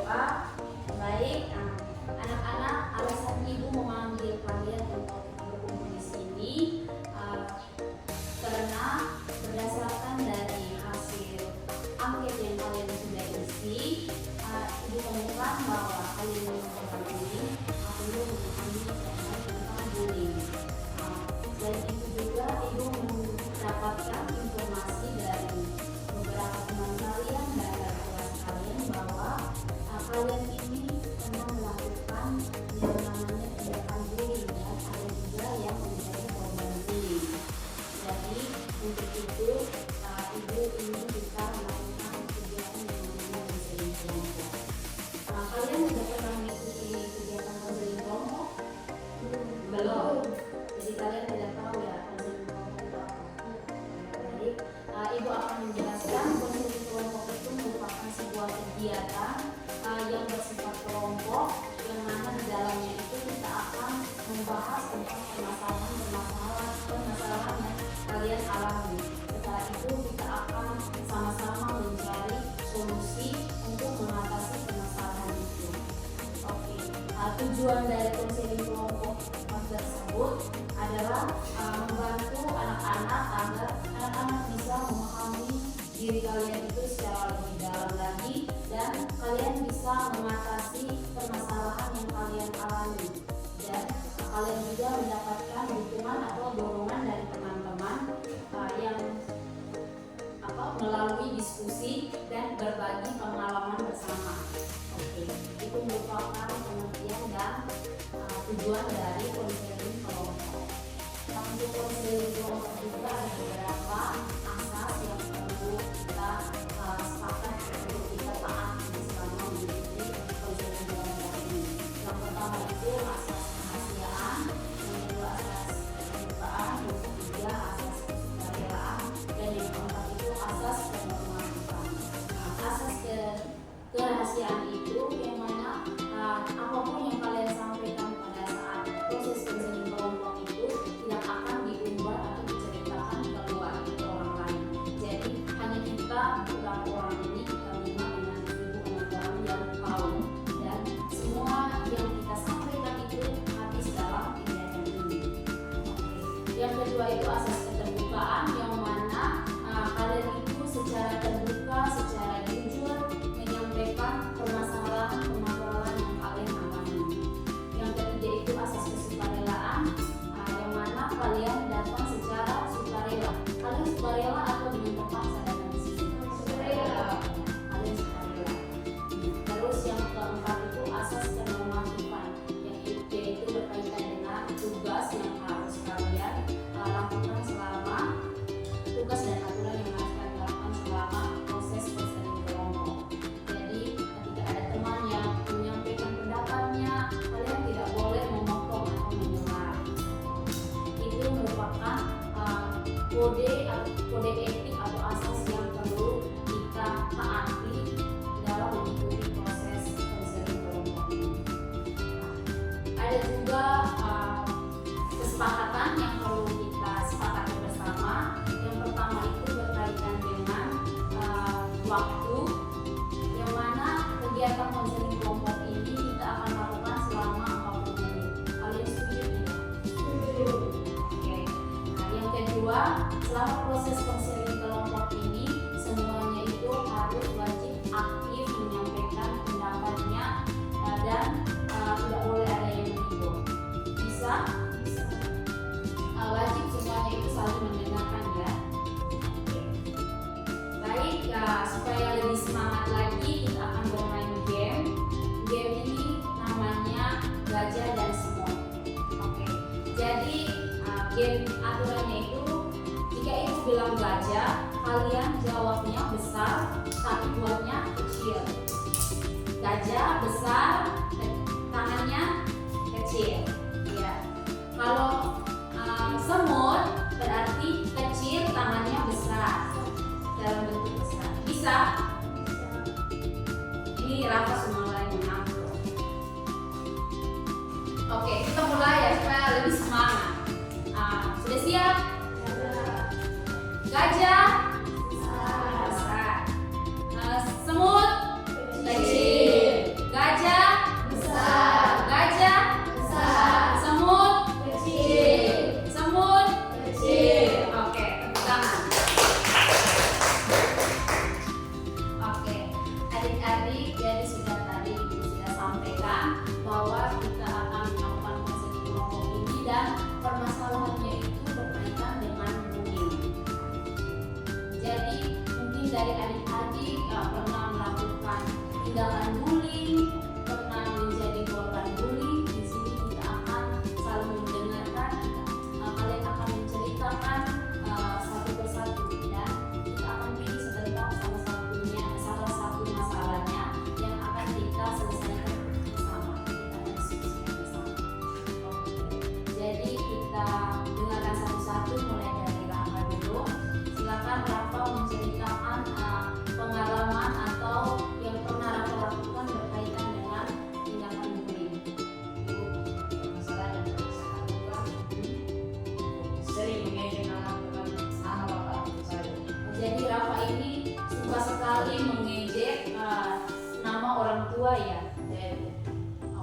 berdoa. Baik, anak-anak, alasan ibu memanggil kalian untuk berkumpul di sini karena berdasarkan dari hasil angket yang kalian sudah isi, ibu temukan bahwa kalian melakukan bullying perlu memahami tentang bullying. Selain itu juga ibu mendapatkan informasi dari beberapa teman kalian dan dari kelas kalian bahwa kalian ini pernah melakukan yang namanya tindakan bullying, dan ada juga yang menjadi korban bullying. Jadi untuk itu ibu ingin kita melakukan kegiatan yang namanya konseling kelompok. Kalian sudah pernah mengikuti kegiatan konseling kelompok? Belum. Jadi kalian tidak tahu ya konseling kelompok itu apa. Baik, ibu akan menjelaskan konseling kelompok itu merupakan sebuah kegiatan yang bersifat kelompok, yang mana di dalamnya itu kita akan membahas tentang permasalahan yang kalian alami. Setelah itu kita akan sama-sama mencari solusi untuk mengatasi permasalahan itu. Oke, tujuan dari konseling kelompok tersebut adalah membantu anak-anak agar anak-anak bisa memahami diri kalian itu secara lebih dalam lagi, dan kalian bisa mengatasi permasalahan yang kalian alami, dan kalian juga mendapatkan dukungan atau dorongan dari teman-teman yang melalui diskusi dan berbagi pengalaman bersama. Oke, itu merupakan pengertian dan tujuan dari konseling kelompok. Untuk konseling kelompok juga ada beberapa asas yang perlu kita sepakat untuk kita taati selama mengikuti konseling kelompok ini. Yang pertama itu asas kerahasiaan, yang kedua asas keterbukaan, yang ketiga asas kesukarelaan, dan yang keempat itu asas kenormatifan. Asas kerahasiaan itu yang mana apapun yang kalian sampaikan pada saat proses konseling kelompok itu tidak akan diumbar atau diceritakan keluar ke orang lain. Jadi hanya kita orang ini, kita 5 dengan 1.000 orang yang tahu, dan semua yang kita sampaikan itu habis dalam kegiatan ini. Yang kedua itu asas keterbukaan, yang mana kalian itu secara terbuka, secara jujur menyampaikan permasalahan yang kalian alami. Yang ketiga itu asas kesukarelaan, yang mana kalian datang secara sukarela. Kalian sukarela atau dengan terpaksa datang di sini? Sukarela. Kalian sukarela. Terus yang keempat itu asas kenormatifan, yaitu berkaitan dengan tugas yang harus kalian lakukan selama tugas dan aturan yang harus kalian lakukan selama proses konseling kelompok. Jadi ketika ada teman yang menyampaikan pendapatnya, kalian tidak boleh memotong atau menyela. Itu merupakan kode etik atau asas yang perlu kita taati dalam mengikuti proses konseling kelompok ini. Ada juga kesepakatan yang perlu kita sepakati bersama. Yang pertama itu berkaitan dengan waktu, yang mana kegiatan konseling kelompok ini kita akan lakukan selama 40 menit. Kalian setuju tidak? Setuju. Oke. Yang kedua, selama proses konseling kelompok ini semuanya itu harus wajib aktif menyampaikan pendapatnya, dan tidak boleh ada yang menghibur. Bisa? Wajib semuanya itu saling mendengarkan ya. Baik, supaya lebih semangat lagi kita akan bermain game. Game ini namanya Gajah dan Semut. Oke. Jadi game aturannya itu, jika ibu bilang gajah, kalian jawabnya besar tapi buatnya kecil. Gajah besar, tangannya kecil. Ya. Kalau semut berarti kecil, tangannya besar dalam bentuk besar. Bisa? Ini Rafa semua lagi mengaku. Oke, kita mulai ya supaya lebih semangat. Sudah siap? Gajah besar. Semut kecil. orang tua ya.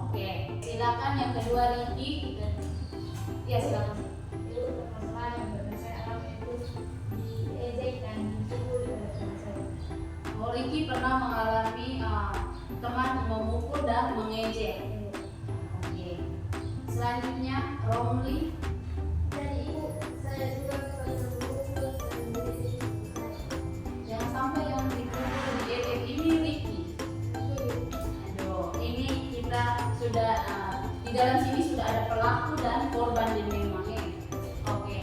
Oke, silakan yang kedua Ricky. Ya silakan. Masalah yang pernah saya alami itu diejek dan dipukul oleh teman saya. Oh, Ricky pernah mengalami teman memukul dan mengejek. Oke. Selanjutnya Romli. Dari ibu saya juga pernah memukul dan mengejek saya. Jangan sampai yang dipukul diejek ini Ricky. Aduh, ini kita sudah di dalam sini sudah ada pelaku dan korban yang memang ya. Oke.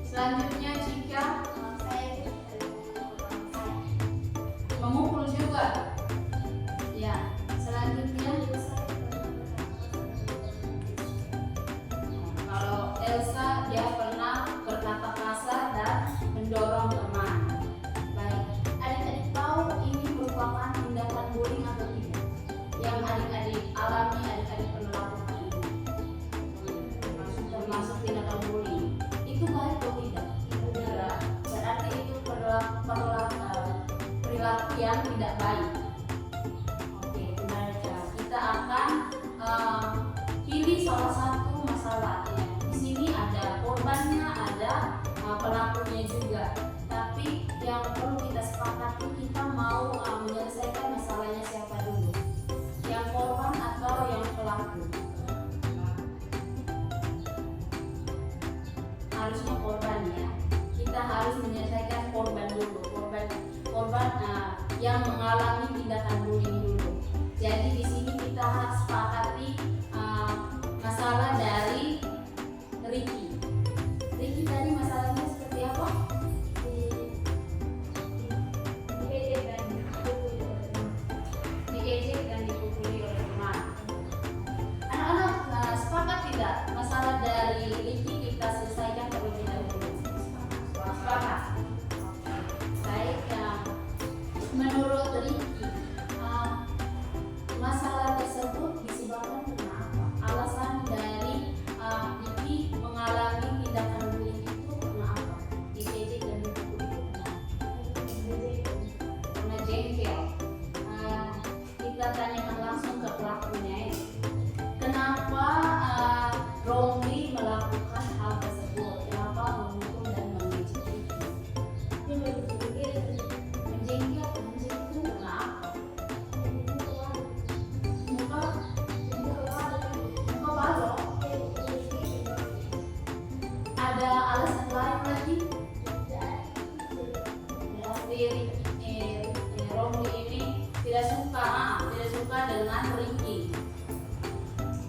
Selanjutnya Cika. Saya itu saya. Memukul juga. Ya. Selanjutnya kalau Elsa dia pernah berkata kasar dan mendorong teman. Baik. Adik-adik tahu ini merupakan tindakan bullying atau tidak? Yang adik-adik alami, adik-adik pernah lakukan ini. Termasuk tindakan bullying. Itu baik atau tidak? Tidak. Berarti itu perilaku yang tidak baik. Oke, benar ya. Kita akan pilih salah satu masalah ya. Di sini ada korbannya, ada pelakunya juga. Tapi yang perlu kita sepakati, kita mau menyelesaikan masalahnya siapa dulu? Yang korban atau yang pelaku? Harusnya korban ya. Kita harus menyelesaikan korban dulu. Korban yang mengalami tindakan bullying dulu. Jadi di sini kita harus sepakati masalah dari Ricky. Ricky tadi masalahnya seperti apa? Diejek dan dipukul oleh teman. Diejek dan dipukuli oleh teman. Anak-anak sepakat tidak masalah dari Ricky kita selesaikan terlebih dahulu? Sepakat. Baik, menurut Ricky masalah tersebut disebabkan karena apa? Alasan dari Ricky mengalami tindakan bullying itu karena apa? Diejek dan dipukuli itu karena jengkel. Kita tanyakan langsung ke pelakunya ya. Kenapa Romli melakukan hal tersebut? Kenapa memukul dan mengejek Ricky? Menjengkel itu karena apa? Muka balok. Ada alasan lain lagi? Berarti Romli ini tidak suka dengan Ricky.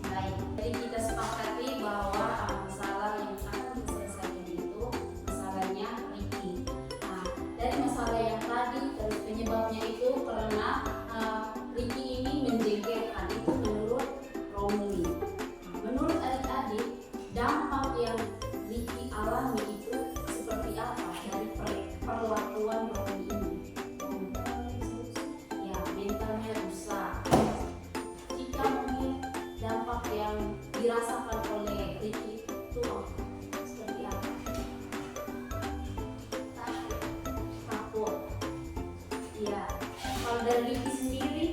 Baik, jadi kita sepakati bahwa masalah yang akan diselesaikan itu masalahnya Ricky. Dari masalah yang tadi terus penyebabnya itu karena Ricky ini menjengkelkan, itu menurut Romli. Menurut adik-adik, dampak yang Ricky alami itu seperti apa dari perlakuan Romli ini? Ya, mentalnya rusak. Jika mungkin dampak yang dirasakan oleh Ricky itu seperti apa? Takut. Ya, kalau dari Ricky sendiri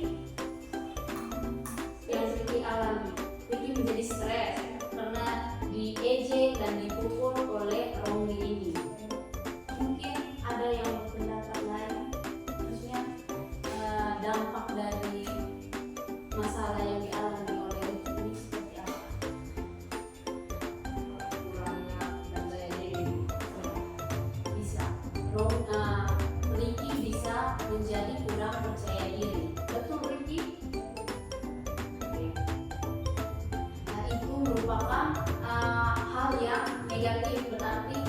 yang Ricky alami, Ricky menjadi stres karena diejek dan dipukul oleh Romli ini. Mungkin ada yang berpendapat lain, maksudnya dampak dari masalah yang dialami oleh Ricky ini seperti apa? Kurangnya dan daya diri. Bisa Ricky bisa menjadi kurang percaya diri. Betul Ricky? Oke. Nah, itu merupakan hal yang negatif, berarti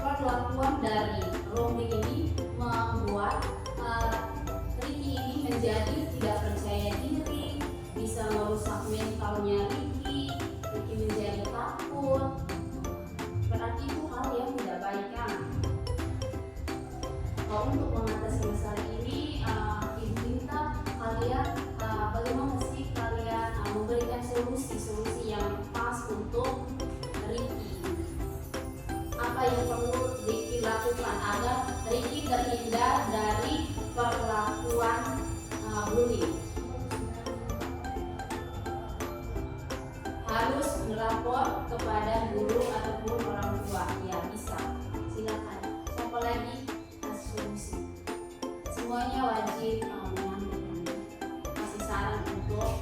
perlakuan dari Romli ini membuat Ricky ini menjadi tidak percaya diri, bisa merusak mentalnya Ricky menjadi takut. Berarti itu hal yang tidak baik kan? Untuk mengatasi masalah ini, Ibu minta kalian bagaimana sih kalian memberikan solusi yang pas untuk Ricky. Apa yang perlu Ricky lakukan agar Ricky terhindar dari perlakuan bullying? harus melapor kepada guru ataupun orang tua. Ya bisa, silakan. Siapa lagi? Asumsi. Semuanya wajib menyampaikan. Kasih saran untuk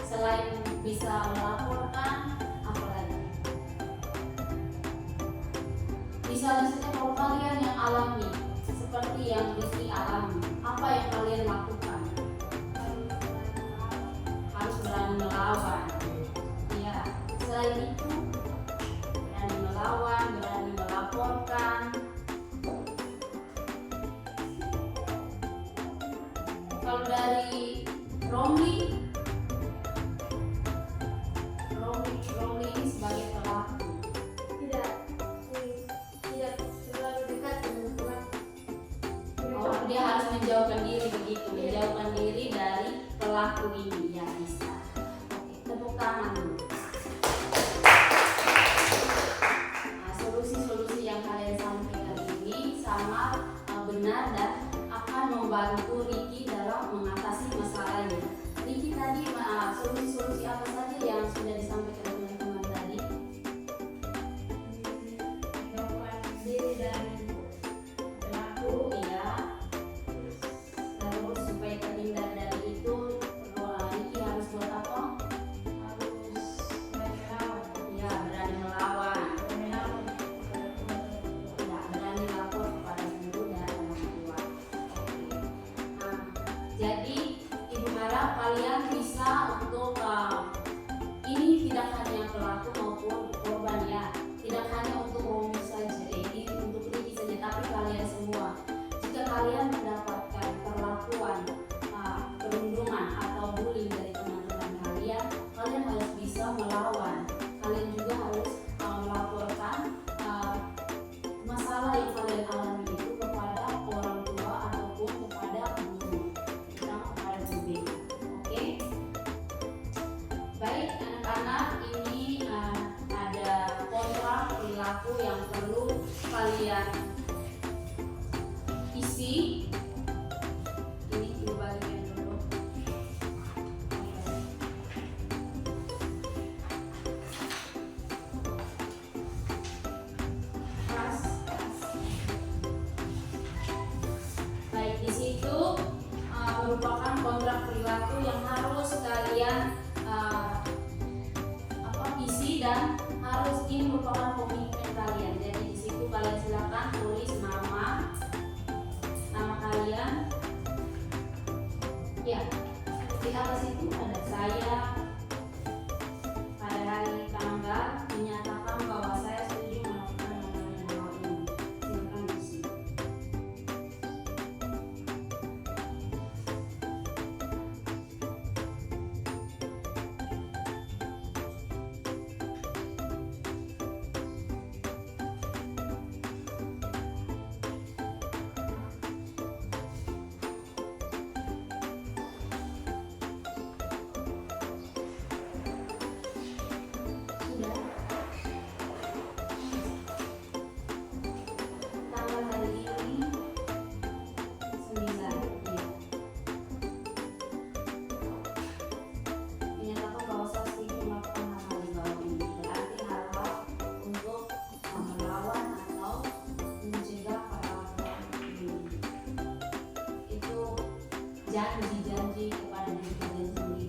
selain bisa melaporkan, apa lagi? Bisa misalnya kalau kalian yang alami seperti yang Rizky alami, apa yang kalian lakukan? Harus berani melawan. Ya, selain itu berani melawan, berani melaporkan. Kalau dari Romli ini sebagai pelaku. tidak terlalu dekat dengan Tuhan. Oh, dia harus menjauhkan diri begitu, menjauhkan diri dari pelaku ini. Ya bisa. Oke, tepuk tangan dulu. Nah, solusi-solusi yang kalian sampaikan ini sangat benar dan akan membantu Riki dalam mengatasi masalahnya. Riki tadi solusi-solusi apa saja yang sudah disampaikan teman-teman tadi? Menjauhkan diri dari pelaku, Ya, terus supaya terhindar dari itu, Riki harus buat apa? harus melawan, Ya, berani melawan. melawan Ya, berani lapor kepada guru dan orang tua. Oke. Nah, jadi Ibu harap kalian bisa untuk ini tidak hanya pelaku maupun korban ya, tidak hanya untuk Romi saja, ini untuk Riki saja, tapi kalian semua. Jika kalian mendapatkan perlakuan perundungan atau bullying dari teman-teman kalian, kalian harus bisa melawan. Kalian juga harus melaporkan masalah yang kalian alami itu kepada orang tua ataupun kepada guru, terutama kepada guru. Oke? Baik anak-anak, ini ada kontrak perilaku yang perlu kalian isi. Ini Ibu bagikan dulu. Keras. Baik, di situ merupakan kontrak perilaku yang harus kalian isi dan harus ini merupakan komitmen kalian. Jadi di situ kalian silakan tulis nama kalian. Ya, di atas itu ada saya pada hari tanggal menyatakan bahwa saya setuju melakukan hal ini. Silakan isi. Sudah. Tanggal hari ini 9. Ya. Menyatakan bahwa saya setuju melakukan hal di bawah ini. Berarti hal-hal untuk melawan atau mencegah perlakuan ini. Itu janji-janji kepada diri kalian sendiri.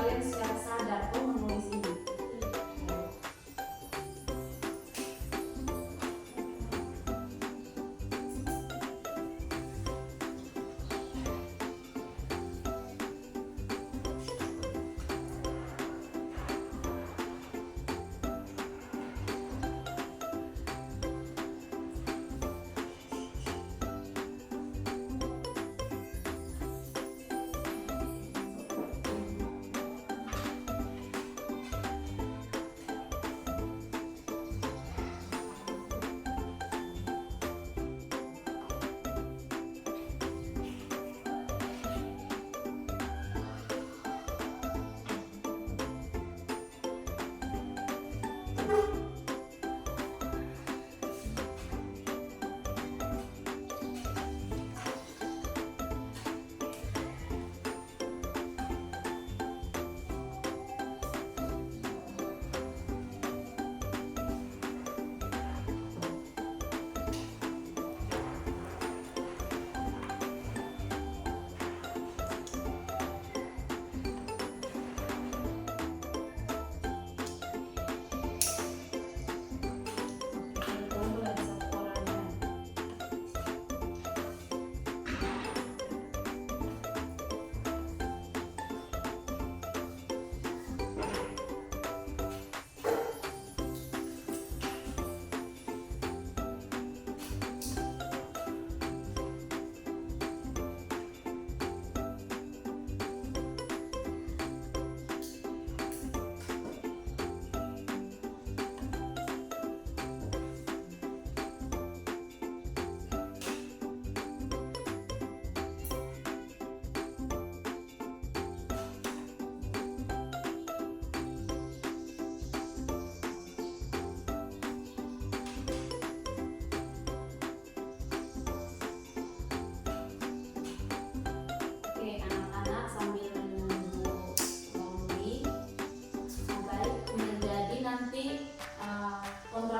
kalian secara sadar tuh menulis ini.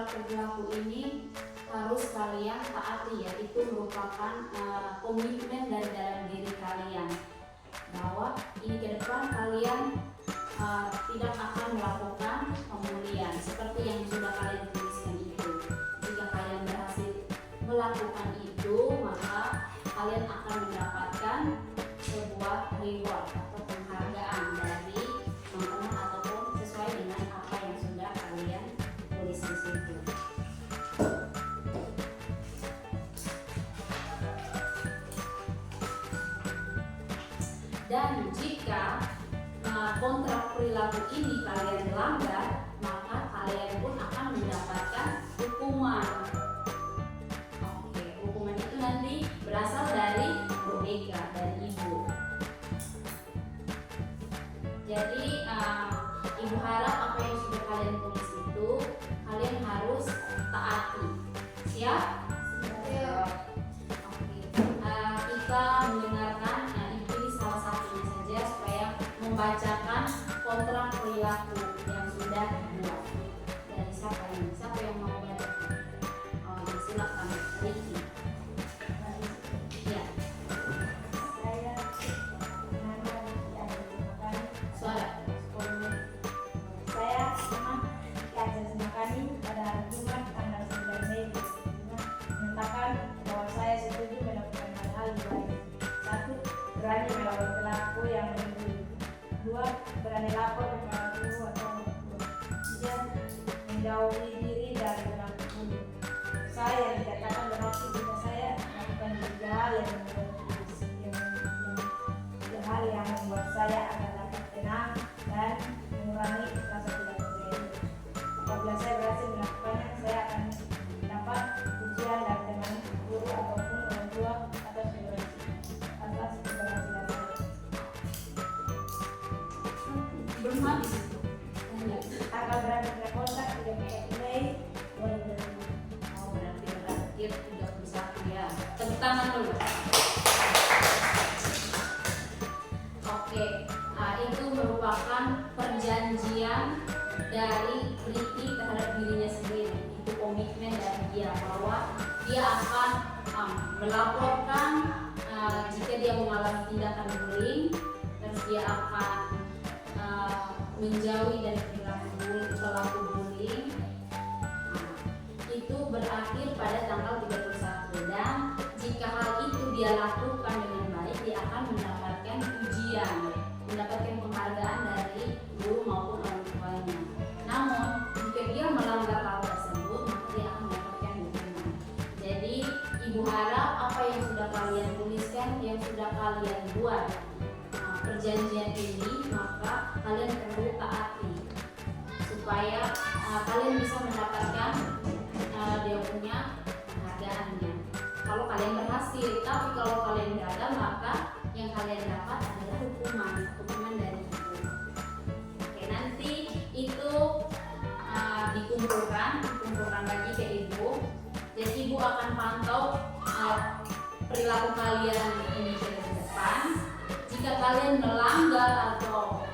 Perilaku ini harus kalian taati, yaitu merupakan komitmen dari dalam diri kalian bahwa ini ke depan kalian tidak akan melakukan pembulian seperti yang sudah kalian tuliskan itu. Jika kalian berhasil melakukan itu, maka kalian akan mendapatkan sebuah reward atau penghargaan dari teman-teman ataupun sesuai dengan apa yang sudah kalian tulis di situ. Dan jika kontrak perilaku ini kalian langgar, maka kalian pun akan mendapatkan hukuman. Oke, hukuman itu nanti berasal dari Bu Ega, dari Ibu. Jadi Ibu harap apa yang sudah kalian tulis itu kalian harus taati. Siap? Siap. Oke. Kita mendengarkan ini salah satunya saja supaya membacakan kontrak perilaku yang sudah dibuat. Dari siapa ini? Siapa yang mau bacakan? Oh, ya, silakan, Ricky. Ya, Saya Nana Makani. suara. Saya Makani pada hari Jumat tanggal 9 Mei 2005 menyatakan bahwa saya setuju melakukan hal-hal yang baik. 1. Berani melawan pelaku yang membuli. 2. Berani lapor kepada guru atau orang tua. 3. Menjauhi diri dari pelaku bully. Saya yang dikatakan berarti jika saya melakukan tiga hal yang membuat saya akan dapat tenang dan mengurangi rasa tidak percaya. Apabila saya berhasil melakukannya, saya akan dapat pujian dari teman, guru ataupun orang tua atas keberhasilan saya. Belum habis itu. Tanggal berakhirnya kontrak 31 Mei 2005. Oh, berarti berakhir 31 ya. Tepuk tangan dulu. Oke, itu merupakan perjanjian dari Ricky terhadap dirinya sendiri. Itu komitmen dari dia bahwa dia akan melaporkan jika dia mengalami tindakan bullying, terus dia akan lakukan dengan baik, dia akan mendapatkan pujian, mendapatkan penghargaan dari guru maupun orang tuanya. Namun jika dia melanggar hal tersebut, maka dia akan mendapatkan hukuman. Jadi ibu harap apa yang sudah kalian tuliskan, yang sudah kalian buat perjanjian ini, maka kalian perlu taati supaya kalian bisa mendapatkan dia punya penghargaannya. Kalau kalian berhasil, tapi kalau kalian gagal, maka yang kalian dapat adalah hukuman dari ibu. Oke, nanti itu dikumpulkan lagi ke ibu. Jadi ibu akan pantau perilaku kalian ini ke depan. Jika kalian melanggar atau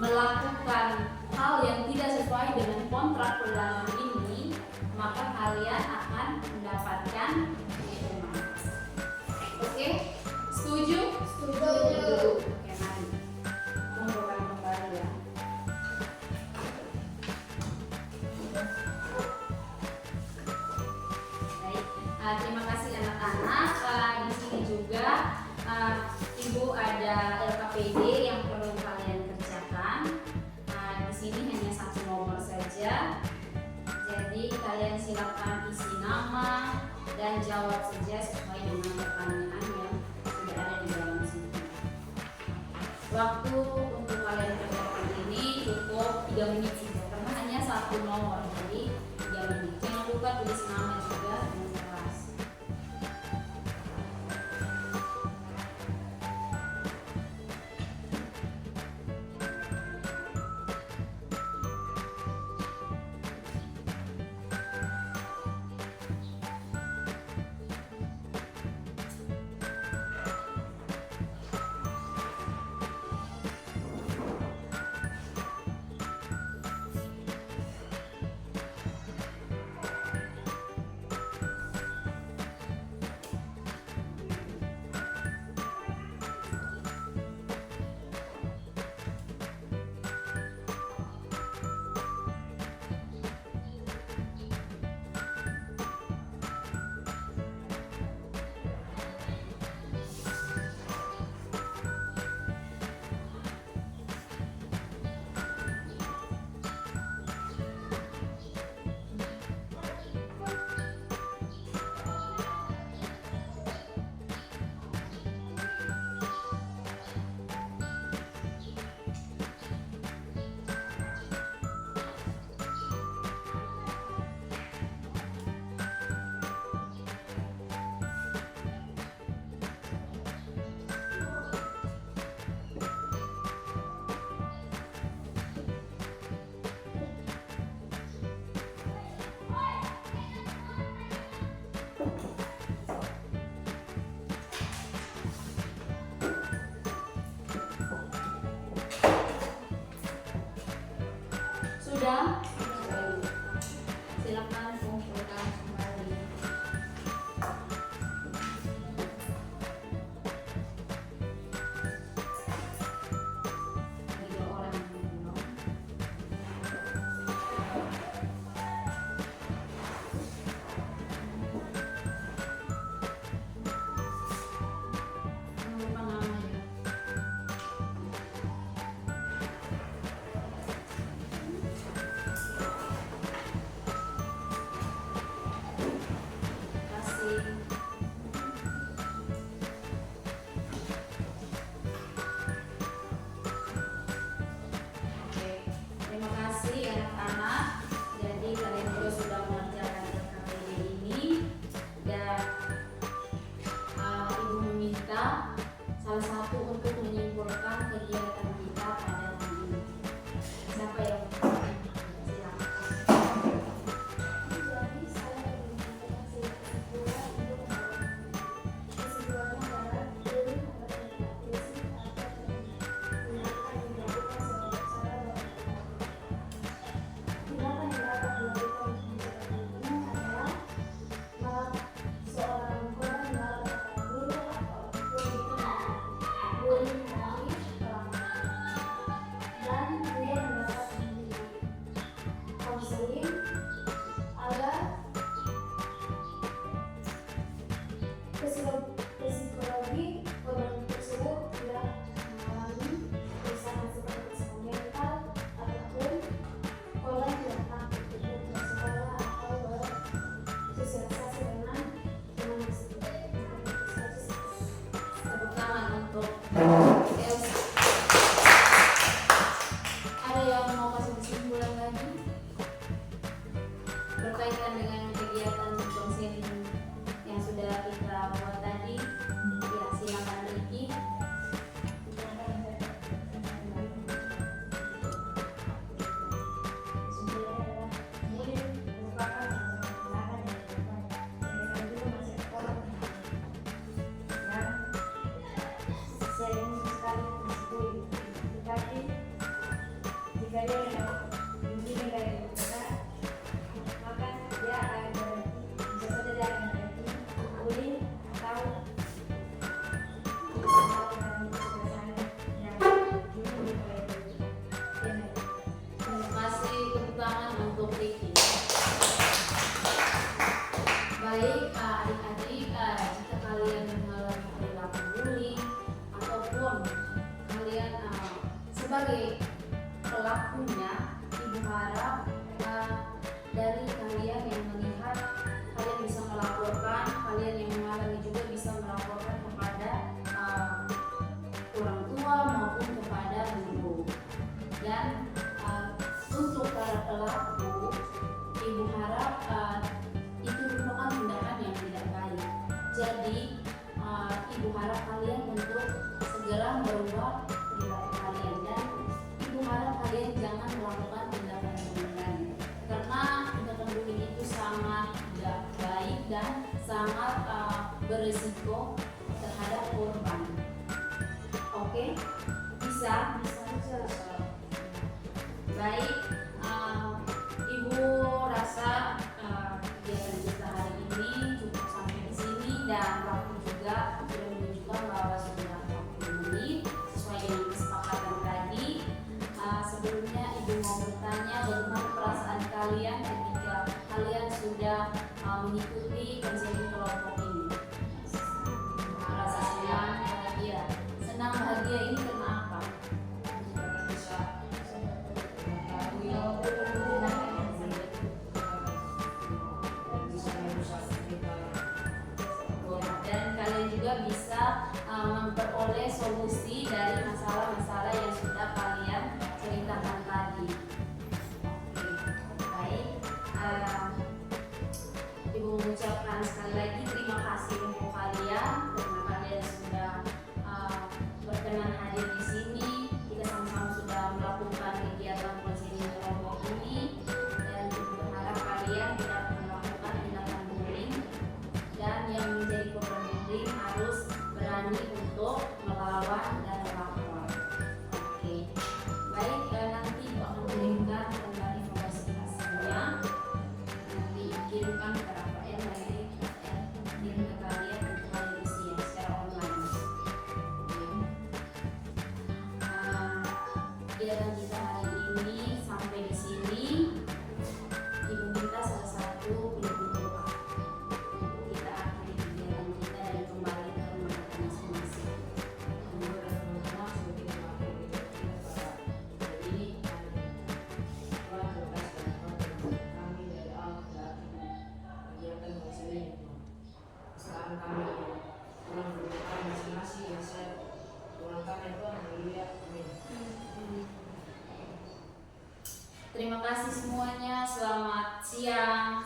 melakukan hal yang tidak sesuai dengan kontrak perdagangan ini, maka kalian akan mendapatkan hukuman. Oke, setuju? Setuju. Oke, mari kumpulkan kembali ya. Baik, terima kasih anak-anak. Di sini juga ibu ada LKPD yang perlu kalian kerjakan. Di sini hanya satu nomor saja. Jadi kalian silakan isi nama dan jawab saja sesuai dengan pertanyaan yang sudah ada di dalam sini. Waktu untuk kalian kerjakan ini cukup 3 menit saja karena hanya satu nomor. Jadi 3 menit. Jangan lupa tulis nama juga dengan keras. Sudah? Silakan kumpulkan kembali. Tiga orang yang belum. Jangan lupa namanya. Terima kasih anak-anak. Jadi kalian juga sudah mengerjakan LKPD ini dan ibu meminta salah satu untuk menyimpulkan kegiatan kita pada hari ini. Siapa yang silakan. Jadi saya menginterpretasi kesimpulan untuk kesimpulannya adalah guru menginterpretasi atau tindakan yang dilakukan sebagai cara tindakan yang dapat dilakukan ini adalah seorang korban melakukan guru atau guru dari pelanggan. untuk Elsa. Ada yang mau kasih kesimpulan lagi berkaitan dengan kegiatan konseling yang sudah kita buat tadi? Ya, silakan Ricky. Masih tepuk tangan untuk Ricky. Baik, adik-adik, jika kalian mengalami perilaku bullying ataupun kalian sebagai pelakunya, ibu harap dari kalian yang melihat, kalian bisa melaporkan, kalian yang mengalami juga bisa melaporkan kepada orang tua maupun kepada guru. Dan untuk para pelaku, ibu harap itu merupakan tindakan yang tidak baik. Jadi ibu harap kalian untuk segera merubah perilaku kalian, dan ibu harap kalian jangan melakukan tindakan bullying, karena tindakan bullying itu sangat tidak baik dan sangat berisiko terhadap korban. Oke? Bisa? Baik, ibu rasa kegiatan kita hari ini cukup sampai di sini, dan waktu juga sudah menunjukkan bahwa sudah 40 menit sesuai dengan kesepakatan tadi. Sebelumnya ibu mau bertanya, bagaimana perasaan kalian ketika kalian sudah mengikuti konseling kelompok ini? Merasa senang, bahagia. Senang, bahagia ini karena apa? Dan kalian juga bisa memperoleh solusi dari masalah-masalah yang sudah kalian ceritakan tadi. Oke, baik. Ibu mengucapkan sekali lagi terima kasih untuk kalian karena kalian sudah berkenan hadir di sini. Kita sama-sama sudah melakukan kegiatan konseling kelompok ini, dan ibu berharap kalian tidak melakukan tindakan bullying, dan yang menjadi korban bullying harus berani untuk melawan dan melapor. Oke, baik. Nanti ibu akan kirimkan kembali informasi-informasinya. Nanti kirimkan ke Rafael, nanti kirim ke kalian untuk kalian isi secara online. Kegiatan kita hari ini sampai di sini. Ibu minta salah satu penutup doa untuk kita akhiri kegiatan kita dan kembali ke rumah kita masing-masing. Terima kasih semuanya. Selamat siang.